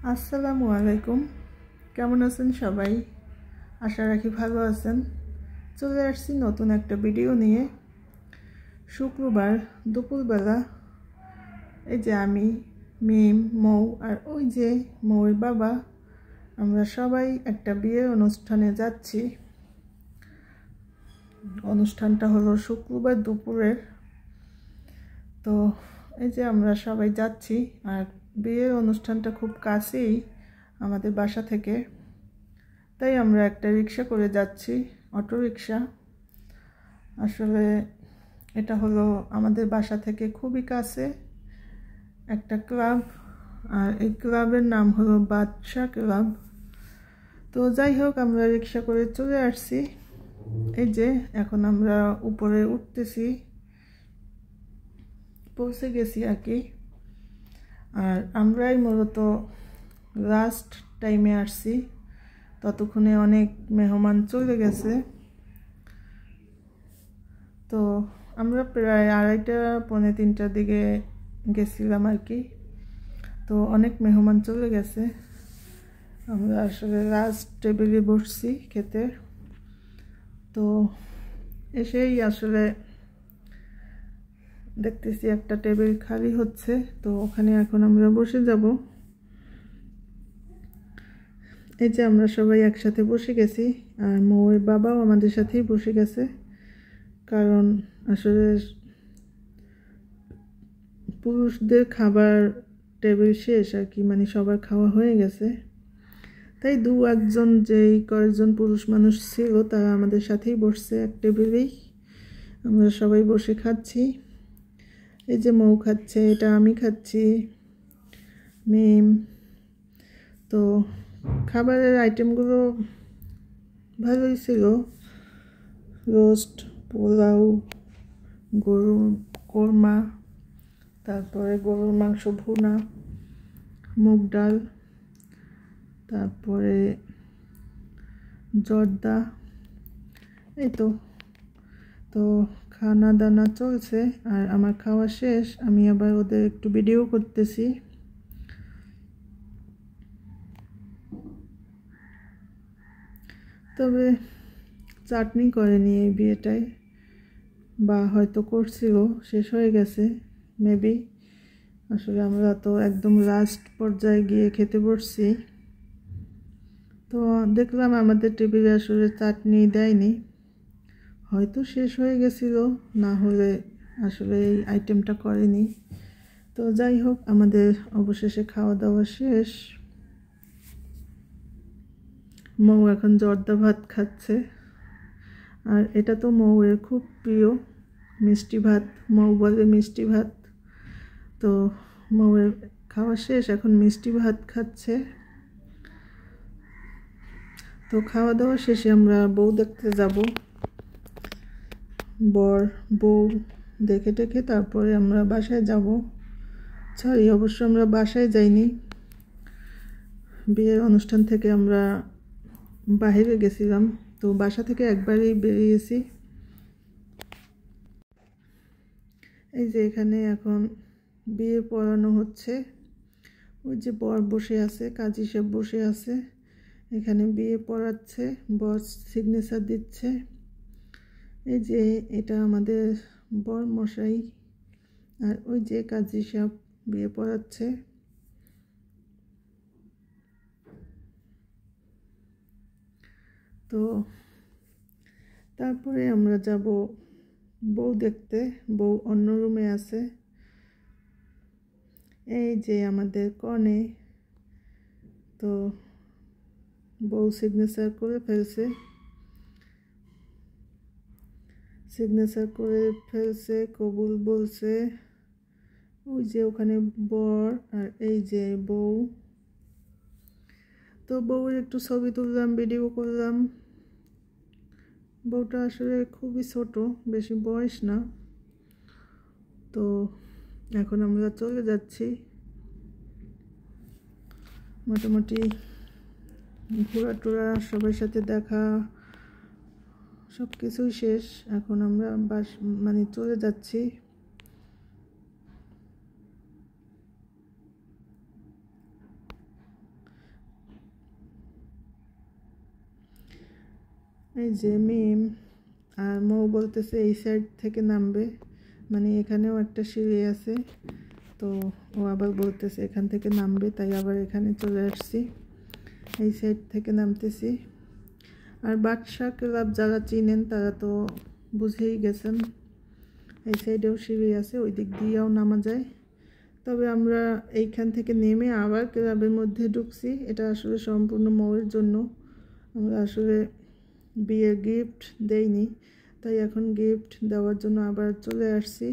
আসসালামু আলাইকুম। কেমন আছেন সবাই? আশা রাখি ভালো আছেন। চলে আসছি নতুন একটা ভিডিও নিয়ে। শুক্রবার দুপুরবেলা এই যে আমি, মিম, মৌ আর ওই যে মৌয়ের বাবা, আমরা সবাই একটা বিয়ের অনুষ্ঠানে যাচ্ছি। অনুষ্ঠানটা হলো শুক্রবার দুপুরের। তো এই যে আমরা সবাই যাচ্ছি, আর বিয়ের অনুষ্ঠানটা খুব কাছেই আমাদের বাসা থেকে। তাই আমরা একটা রিক্সা করে যাচ্ছি, অটো রিক্সা। আসলে এটা হলো আমাদের বাসা থেকে খুবই কাছে একটা ক্লাব, আর এই ক্লাবের নাম হলো বাদশা ক্লাব। তো যাই হোক, আমরা রিক্সা করে চলে আসছি। এই যে এখন আমরা উপরে উঠতেছি, পৌঁছে গেছি আর কি। আর আমরাই মূলত লাস্ট টাইমে আসছি, ততক্ষণে অনেক মেহমান চলে গেছে। তো আমরা প্রায় 2:30 পৌনে 3টার দিকে গেছিলাম আর কি। তো অনেক মেহমান চলে গেছে। আমরা আসলে লাস্ট টেবিলে বসছি খেতে। তো এসেই আসলে দেখতেছি একটা টেবিল খালি হচ্ছে, তো ওখানে এখন আমরা বসে যাব। এই যে আমরা সবাই একসাথে বসে গেছি, আর মৌয়ের বাবাও আমাদের সাথেই বসে গেছে। কারণ আসলে পুরুষদের খাবার টেবিল শেষ আর কি, মানে সবার খাওয়া হয়ে গেছে। তাই একজন যেই কয়েকজন পুরুষ মানুষ ছিল তারা আমাদের সাথেই বসছে এক টেবিলেই। আমরা সবাই বসে খাচ্ছি। এই যে মৌ খাচ্ছে, এটা আমি খাচ্ছি, মিম। তো খাবারের আইটেমগুলো ভালোই ছিল। রোস্ট, পোলাও, গরুর কোরমা, তারপরে গরুর মাংস ভুনা, মুগ ডাল, তারপরে জর্দা, এই তো। তো খানা দানা চলছে, আর আমার খাওয়া শেষ। আমি আবার ওদের একটু ভিডিও করতেছি। তবে চাটনি করেনি এই বিয়েটায়, বা হয়তো করছিল, শেষ হয়ে গেছে মেবি। আসলে আমরা তো একদম লাস্ট পর্যায়ে গিয়ে খেতে বসছি। তো দেখলাম আমাদের টেবিলে আসলে চাটনি দেয়নি, হয়তো শেষ হয়ে গেছিল, না হলে আসলে এই আইটেমটা করেনি। তো যাই হোক, আমাদের অবশেষে খাওয়া দাওয়া শেষ। মৌ এখন জর্দা ভাত খাচ্ছে, আর এটা তো মৌয়ের খুব প্রিয় মিষ্টি ভাত। মৌ বলে মিষ্টি ভাত। তো মৌয়ের খাওয়া শেষ, এখন মিষ্টি ভাত খাচ্ছে। তো খাওয়া দাওয়া শেষে আমরা বউ দেখতে যাব। বর বউ দেখে টেখে তারপরে আমরা বাসায় যাব। সরি, অবশ্য আমরা বাসায় যাইনি, বিয়ের অনুষ্ঠান থেকে আমরা বাইরে গেছিলাম। তো বাসা থেকে একবারই বেরিয়েছি। এই যে এখানে এখন বিয়ে পড়ানো হচ্ছে। ওই যে বর বসে আছে, কাজী সাহেব বসে আছে, এখানে বিয়ে পড়াচ্ছে, বর সিগনেচার দিচ্ছে। এই যে এটা আমাদের বর মশাই, আর ওই যে কাজী সাহেব বিয়ে পড়াচ্ছে। তো তারপরে আমরা যাব বউ দেখতে। বউ অন্য রুমে আছে। এই যে আমাদের কনে। তো বউ সিগনেচার করে ফেলছে, কবুল বলছে। ওই যে ওখানে বর, আর এই যে বউ। তো বউয়ের একটু ছবি তুললাম, ভিডিও করলাম। বউটা আসলে খুবই ছোট, বেশি বয়স না। তো এখন আমরা চলে যাচ্ছি। মোটামুটি ঘোরা টোরা, সবার সাথে দেখা, সব কিছুই শেষ। এখন আমরা চলে যাচ্ছি। এই যে মিম আর মৌ বলতেছে এই সাইড থেকে নামবে, মানে এখানেও একটা সিঁড়ি আছে, তো ও আবার বলতেছে এখান থেকে নামবে, তাই আবার এখানে চলে আসছি, এই সাইড থেকে নামতেছি। আর বাদশা ক্লাব যারা চিনেন তারা তো বুঝেই গেছেন, এই সাইডেও সিঁড়ি আছে, ওই দিক দিয়েও নামা যায়। তবে আমরা এইখান থেকে নেমে আবার ক্লাবের মধ্যে ঢুকছি, এটা আসলে সম্পূর্ণ মৌয়ের জন্য। আমরা আসলে বিয়ের গিফট দেইনি, তাই এখন গিফট দেওয়ার জন্য আবার চলে আসছি।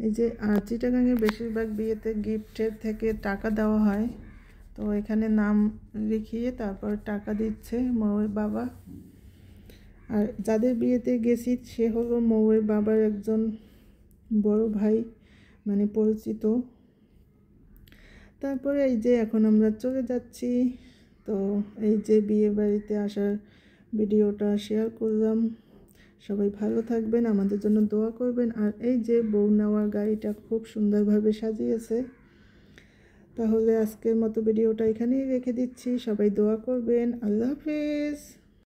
এই যে চিটাগাংয়ে বেশিরভাগ বিয়েতে গিফটের থেকে টাকা দেওয়া হয়, তো এখানে নাম লিখিয়ে তারপর টাকা দিচ্ছে মৌয়ের বাবা। আর যাদের বিয়েতে গেছি সে হলো মৌয়ের বাবার একজন বড় ভাই, মানে পরিচিত। তারপরে এই যে এখন আমরা চলে যাচ্ছি। তো এই যে বিয়ে বাড়িতে আসার ভিডিওটা শেয়ার করলাম, সবাই ভালো থাকবেন, আমাদের জন্য দোয়া করবেন। আর এই যে বউ নেওয়ার গাড়িটা খুব সুন্দরভাবে সাজিয়েছে। তাহলে আজকের মতো ভিডিওটা এখানেই রেখে দিচ্ছি, সবাই দোয়া করবেন। আল্লাহ হাফেজ।